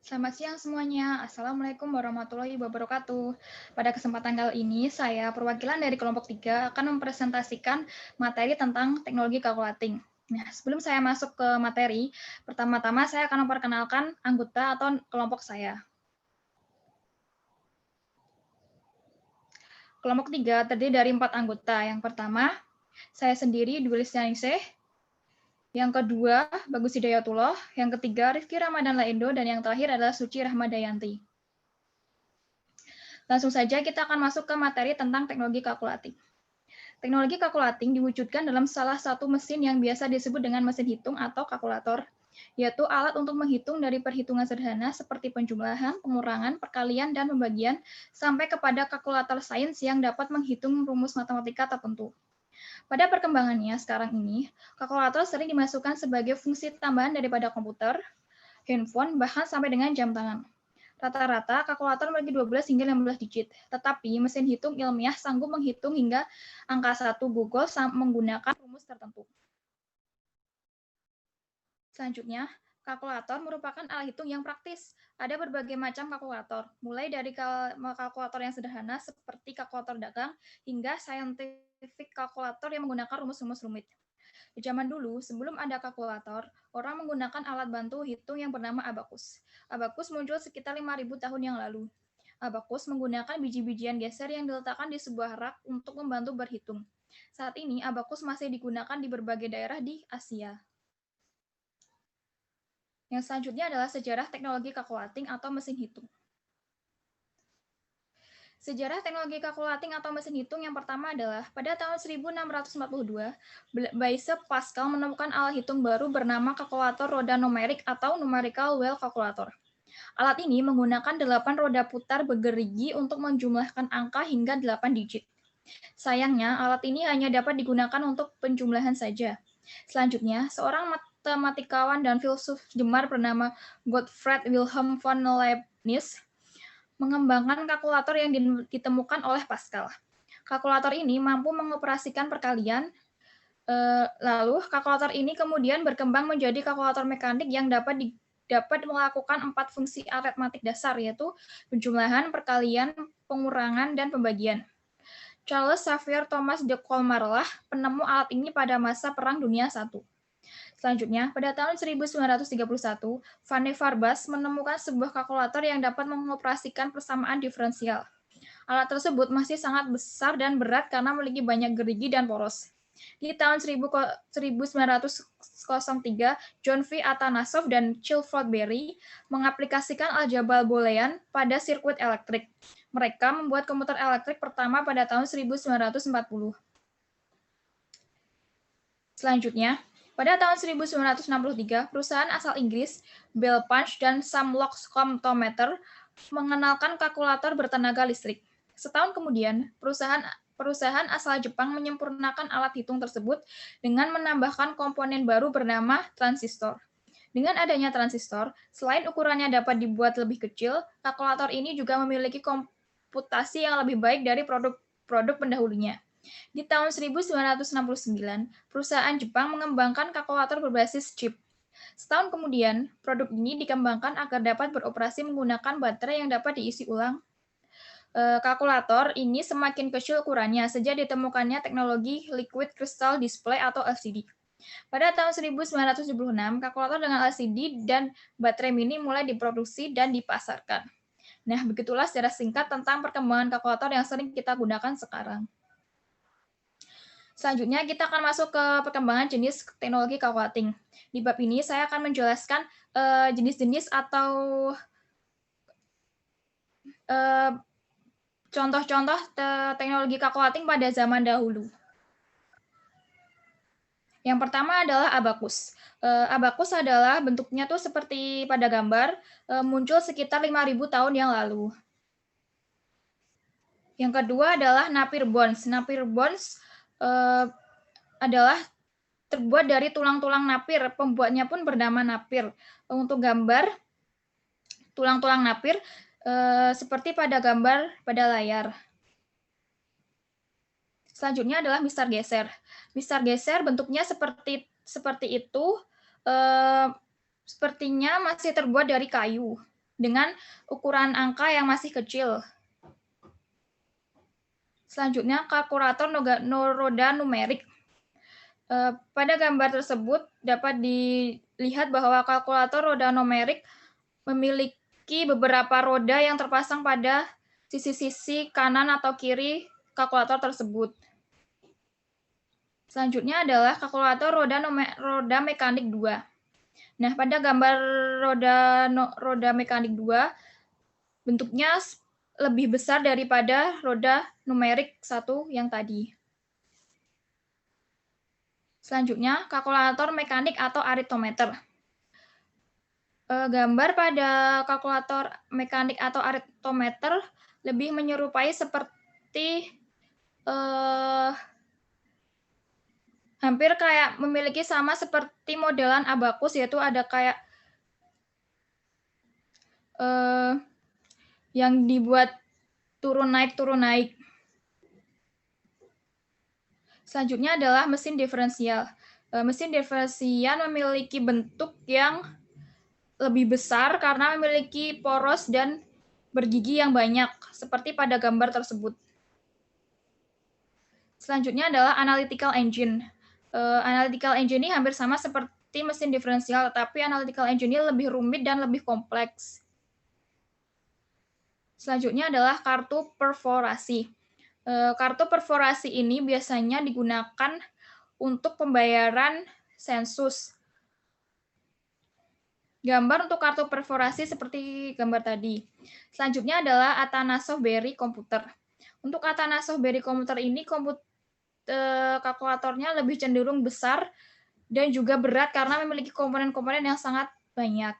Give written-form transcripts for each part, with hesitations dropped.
Selamat siang semuanya. Assalamualaikum warahmatullahi wabarakatuh. Pada kesempatan kali ini, saya perwakilan dari kelompok 3 akan mempresentasikan materi tentang teknologi kalkulating. Nah, sebelum saya masuk ke materi, pertama-tama saya akan memperkenalkan anggota atau kelompok saya. Kelompok 3 terdiri dari 4 anggota. Yang pertama, saya sendiri, Dwi Listianingsih. Yang kedua, Bagus Hidayatullah. Yang ketiga, Rifki Ramadan Laindo. Dan yang terakhir adalah Suci Rahmadayanti. Langsung saja kita akan masuk ke materi tentang teknologi kalkulating. Teknologi kalkulating diwujudkan dalam salah satu mesin yang biasa disebut dengan mesin hitung atau kalkulator, yaitu alat untuk menghitung dari perhitungan sederhana seperti penjumlahan, pengurangan, perkalian, dan pembagian, sampai kepada kalkulator sains yang dapat menghitung rumus matematika tertentu. Pada perkembangannya sekarang ini, kalkulator sering dimasukkan sebagai fungsi tambahan daripada komputer, handphone, bahkan sampai dengan jam tangan. Rata-rata kalkulator memiliki 12 hingga 16 digit, tetapi mesin hitung ilmiah sanggup menghitung hingga angka 1 Google menggunakan rumus tertentu. Selanjutnya, kalkulator merupakan alat hitung yang praktis. Ada berbagai macam kalkulator, mulai dari kalkulator yang sederhana seperti kalkulator dagang hingga scientific kalkulator yang menggunakan rumus-rumus rumit. Di zaman dulu, sebelum ada kalkulator, orang menggunakan alat bantu hitung yang bernama abakus. Abakus muncul sekitar 5.000 tahun yang lalu. Abakus menggunakan biji-bijian geser yang diletakkan di sebuah rak untuk membantu berhitung. Saat ini, abakus masih digunakan di berbagai daerah di Asia. Yang selanjutnya adalah sejarah teknologi kalkulating atau mesin hitung. Sejarah teknologi kalkulating atau mesin hitung yang pertama adalah pada tahun 1642, Blaise Pascal menemukan alat hitung baru bernama kalkulator roda numerik atau numerical wheel calculator. Alat ini menggunakan 8 roda putar bergerigi untuk menjumlahkan angka hingga 8 digit. Sayangnya, alat ini hanya dapat digunakan untuk penjumlahan saja. Selanjutnya, seorang matematikawan dan filsuf Jerman bernama Gottfried Wilhelm von Leibniz mengembangkan kalkulator yang ditemukan oleh Pascal. Kalkulator ini mampu mengoperasikan perkalian, lalu kalkulator ini kemudian berkembang menjadi kalkulator mekanik yang dapat melakukan 4 fungsi aritmatik dasar, yaitu penjumlahan, perkalian, pengurangan, dan pembagian. Charles Xavier Thomas de Colmar lah penemu alat ini pada masa Perang Dunia I. Selanjutnya, pada tahun 1931, Van Farbas menemukan sebuah kalkulator yang dapat mengoperasikan persamaan diferensial. Alat tersebut masih sangat besar dan berat karena memiliki banyak gerigi dan poros. Di tahun 1903, John V. Atanasov dan Chilford Berry mengaplikasikan aljabar Boolean pada sirkuit elektrik. Mereka membuat komputer elektrik pertama pada tahun 1940. Selanjutnya, pada tahun 1963, perusahaan asal Inggris, Bell Punch dan Samlock Comptometer mengenalkan kalkulator bertenaga listrik. Setahun kemudian, perusahaan asal Jepang menyempurnakan alat hitung tersebut dengan menambahkan komponen baru bernama transistor. Dengan adanya transistor, selain ukurannya dapat dibuat lebih kecil, kalkulator ini juga memiliki komputasi yang lebih baik dari produk pendahulunya. Di tahun 1969, perusahaan Jepang mengembangkan kalkulator berbasis chip. Setahun kemudian, produk ini dikembangkan agar dapat beroperasi menggunakan baterai yang dapat diisi ulang. Kalkulator ini semakin kecil ukurannya sejak ditemukannya teknologi liquid crystal display atau LCD. Pada tahun 1976, kalkulator dengan LCD dan baterai mini mulai diproduksi dan dipasarkan. Nah, begitulah secara singkat tentang perkembangan kalkulator yang sering kita gunakan sekarang. Selanjutnya, kita akan masuk ke perkembangan jenis teknologi kalkulating. Di bab ini, saya akan menjelaskan jenis-jenis atau contoh-contoh teknologi kalkulating pada zaman dahulu. Yang pertama adalah abakus. Abakus adalah bentuknya tuh seperti pada gambar, muncul sekitar 5.000 tahun yang lalu. Yang kedua adalah napir bones. Napir bones adalah terbuat dari tulang-tulang napir. Pembuatnya pun bernama napir. Untuk gambar tulang-tulang napir seperti pada gambar pada layar. Selanjutnya adalah mistar geser. Mistar geser bentuknya seperti itu, sepertinya masih terbuat dari kayu. dengan ukuran angka yang masih kecil. Selanjutnya, kalkulator roda numerik. Pada gambar tersebut dapat dilihat bahwa kalkulator roda numerik memiliki beberapa roda yang terpasang pada sisi-sisi kanan atau kiri kalkulator tersebut. Selanjutnya adalah kalkulator roda mekanik 2. Nah, pada gambar roda mekanik 2, bentuknya lebih besar daripada roda numerik 1 yang tadi. Selanjutnya, kalkulator mekanik atau aritometer. Gambar pada kalkulator mekanik atau aritometer lebih menyerupai seperti hampir kayak memiliki sama seperti modelan abakus, yaitu ada kayak yang dibuat turun naik. Selanjutnya adalah mesin diferensial. Mesin diferensial memiliki bentuk yang lebih besar karena memiliki poros dan bergigi yang banyak, seperti pada gambar tersebut. Selanjutnya adalah analytical engine. Analytical engine ini hampir sama seperti mesin diferensial, tetapi analytical engine ini lebih rumit dan lebih kompleks. Selanjutnya adalah kartu perforasi. Kartu perforasi ini biasanya digunakan untuk pembayaran sensus. Gambar untuk kartu perforasi seperti gambar tadi. Selanjutnya adalah Atanasoff-Berry komputer. Untuk Atanasoff-Berry komputer ini kalkulatornya lebih cenderung besar dan juga berat karena memiliki komponen-komponen yang sangat banyak.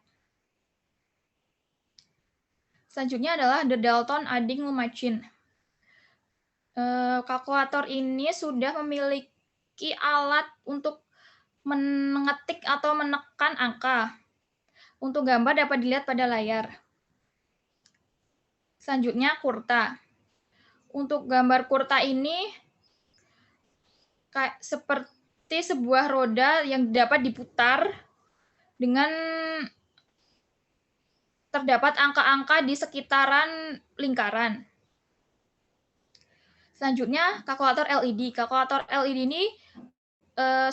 Selanjutnya adalah The Dalton Adding Machine. Kalkulator ini sudah memiliki alat untuk mengetik atau menekan angka. Untuk gambar dapat dilihat pada layar. Selanjutnya, kurta. Untuk gambar kurta ini kayak seperti sebuah roda yang dapat diputar dengan terdapat angka-angka di sekitaran lingkaran. Selanjutnya, kalkulator LED. Kalkulator LED ini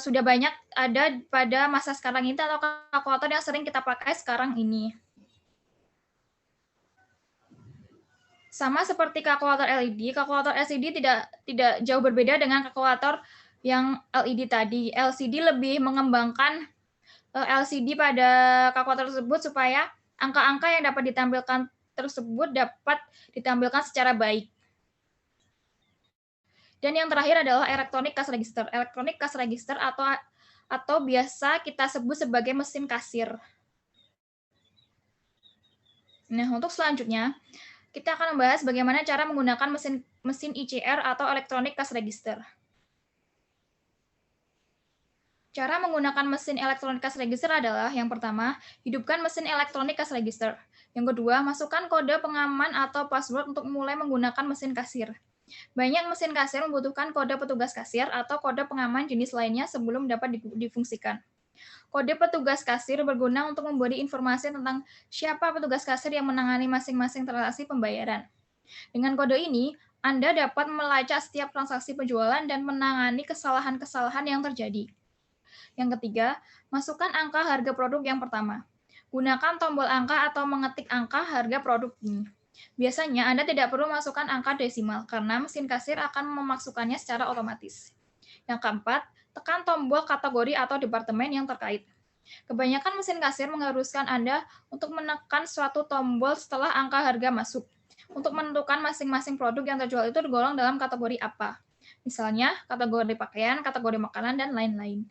sudah banyak ada pada masa sekarang ini atau kalkulator yang sering kita pakai sekarang ini. Sama seperti kalkulator LCD tidak jauh berbeda dengan kalkulator yang LED tadi. LCD lebih mengembangkan LCD pada kalkulator tersebut supaya angka-angka yang dapat ditampilkan tersebut dapat ditampilkan secara baik. Dan yang terakhir adalah electronic cash register. Electronic cash register atau biasa kita sebut sebagai mesin kasir. Nah, untuk selanjutnya kita akan membahas bagaimana cara menggunakan mesin ICR atau electronic cash register. Cara menggunakan mesin electronic cash register adalah yang pertama, hidupkan mesin electronic cash register. Yang kedua, masukkan kode pengaman atau password untuk mulai menggunakan mesin kasir. Banyak mesin kasir membutuhkan kode petugas kasir atau kode pengaman jenis lainnya sebelum dapat difungsikan. Kode petugas kasir berguna untuk memberi informasi tentang siapa petugas kasir yang menangani masing-masing transaksi pembayaran. Dengan kode ini, Anda dapat melacak setiap transaksi penjualan dan menangani kesalahan-kesalahan yang terjadi. Yang ketiga, masukkan angka harga produk yang pertama. Gunakan tombol angka atau mengetik angka harga produk ini. Biasanya Anda tidak perlu masukkan angka desimal karena mesin kasir akan memasukkannya secara otomatis. Yang keempat, tekan tombol kategori atau departemen yang terkait. Kebanyakan mesin kasir mengharuskan Anda untuk menekan suatu tombol setelah angka harga masuk untuk menentukan masing-masing produk yang terjual itu tergolong dalam kategori apa. Misalnya, kategori pakaian, kategori makanan, dan lain-lain.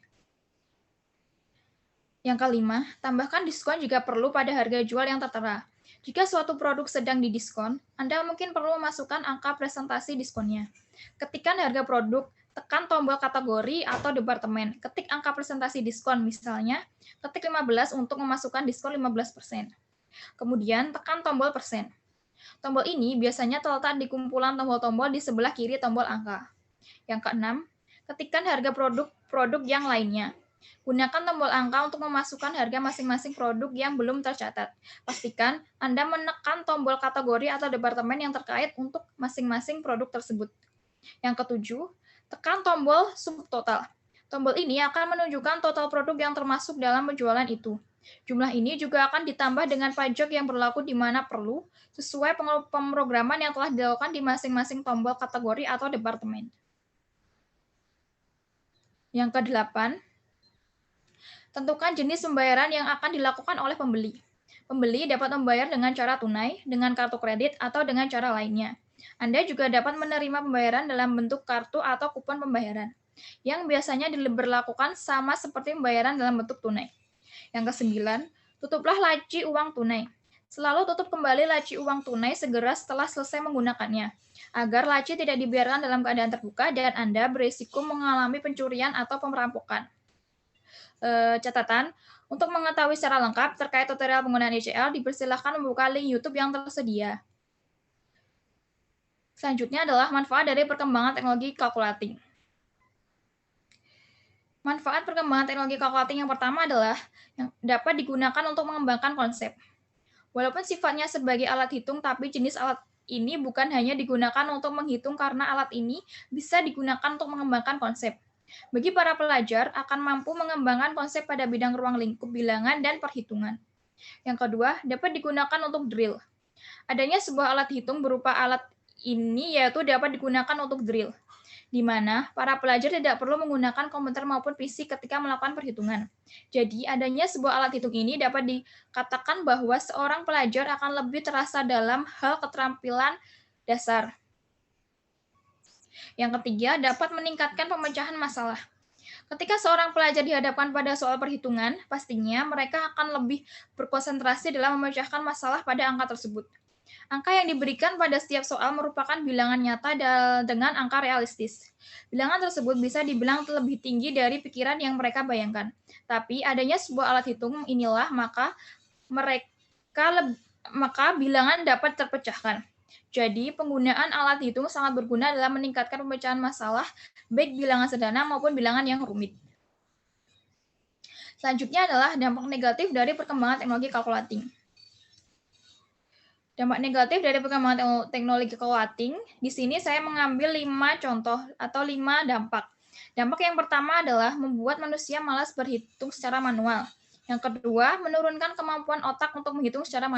Yang kelima, tambahkan diskon jika perlu pada harga jual yang tertera. Jika suatu produk sedang didiskon, Anda mungkin perlu memasukkan angka presentasi diskonnya. Ketikkan harga produk, tekan tombol kategori atau departemen. Ketik angka presentasi diskon, misalnya, ketik 15 untuk memasukkan diskon 15%. Kemudian, tekan tombol persen. Tombol ini biasanya terletak di kumpulan tombol-tombol di sebelah kiri tombol angka. Yang keenam, ketikkan harga produk yang lainnya. Gunakan tombol angka untuk memasukkan harga masing-masing produk yang belum tercatat. Pastikan Anda menekan tombol kategori atau departemen yang terkait untuk masing-masing produk tersebut. Yang ketujuh, tekan tombol subtotal. Tombol ini akan menunjukkan total produk yang termasuk dalam penjualan itu. Jumlah ini juga akan ditambah dengan pajak yang berlaku di mana perlu, sesuai pemrograman yang telah dilakukan di masing-masing tombol kategori atau departemen. Yang kedelapan, tentukan jenis pembayaran yang akan dilakukan oleh pembeli. Pembeli dapat membayar dengan cara tunai, dengan kartu kredit, atau dengan cara lainnya. Anda juga dapat menerima pembayaran dalam bentuk kartu atau kupon pembayaran, yang biasanya diberlakukan sama seperti pembayaran dalam bentuk tunai. Yang kesembilan, tutuplah laci uang tunai. Selalu tutup kembali laci uang tunai segera setelah selesai menggunakannya, agar laci tidak dibiarkan dalam keadaan terbuka dan Anda berisiko mengalami pencurian atau perampokan. Catatan, untuk mengetahui secara lengkap terkait tutorial penggunaan ECL, dipersilakan membuka link YouTube yang tersedia. Selanjutnya adalah manfaat dari perkembangan teknologi calculating. Manfaat perkembangan teknologi calculating yang pertama adalah yang dapat digunakan untuk mengembangkan konsep. Walaupun sifatnya sebagai alat hitung, tapi jenis alat ini bukan hanya digunakan untuk menghitung karena alat ini bisa digunakan untuk mengembangkan konsep. Bagi para pelajar, akan mampu mengembangkan konsep pada bidang ruang lingkup bilangan dan perhitungan. Yang kedua, dapat digunakan untuk drill. Adanya sebuah alat hitung berupa alat ini yaitu dapat digunakan untuk drill, di mana para pelajar tidak perlu menggunakan komputer maupun PC ketika melakukan perhitungan. Jadi, adanya sebuah alat hitung ini dapat dikatakan bahwa seorang pelajar akan lebih terasa dalam hal keterampilan dasar. Yang ketiga, dapat meningkatkan pemecahan masalah. Ketika seorang pelajar dihadapkan pada soal perhitungan, pastinya mereka akan lebih berkonsentrasi dalam memecahkan masalah pada angka tersebut. Angka yang diberikan pada setiap soal merupakan bilangan nyata dengan angka realistis. Bilangan tersebut bisa dibilang lebih tinggi dari pikiran yang mereka bayangkan. Tapi adanya sebuah alat hitung inilah maka bilangan dapat terpecahkan. Jadi, penggunaan alat hitung sangat berguna dalam meningkatkan pemecahan masalah, baik bilangan sederhana maupun bilangan yang rumit. Selanjutnya adalah dampak negatif dari perkembangan teknologi calculating. Dampak negatif dari perkembangan teknologi calculating, di sini saya mengambil 5 contoh atau 5 dampak. Dampak yang pertama adalah membuat manusia malas berhitung secara manual. Yang kedua, menurunkan kemampuan otak untuk menghitung secara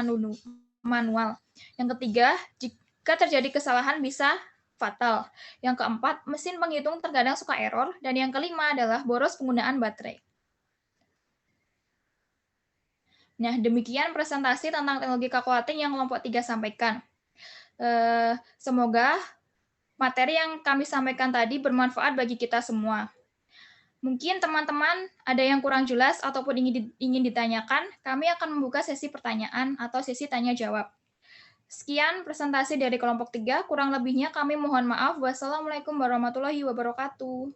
manual. Yang ketiga, jika terjadi kesalahan bisa fatal. Yang keempat, mesin penghitung terkadang suka error. Dan yang kelima adalah boros penggunaan baterai. Nah, demikian presentasi tentang teknologi calculating yang kelompok 3 sampaikan. Semoga materi yang kami sampaikan tadi bermanfaat bagi kita semua. Mungkin teman-teman ada yang kurang jelas ataupun ingin ditanyakan, kami akan membuka sesi pertanyaan atau sesi tanya-jawab. Sekian presentasi dari kelompok 3, kurang lebihnya kami mohon maaf. Wassalamualaikum warahmatullahi wabarakatuh.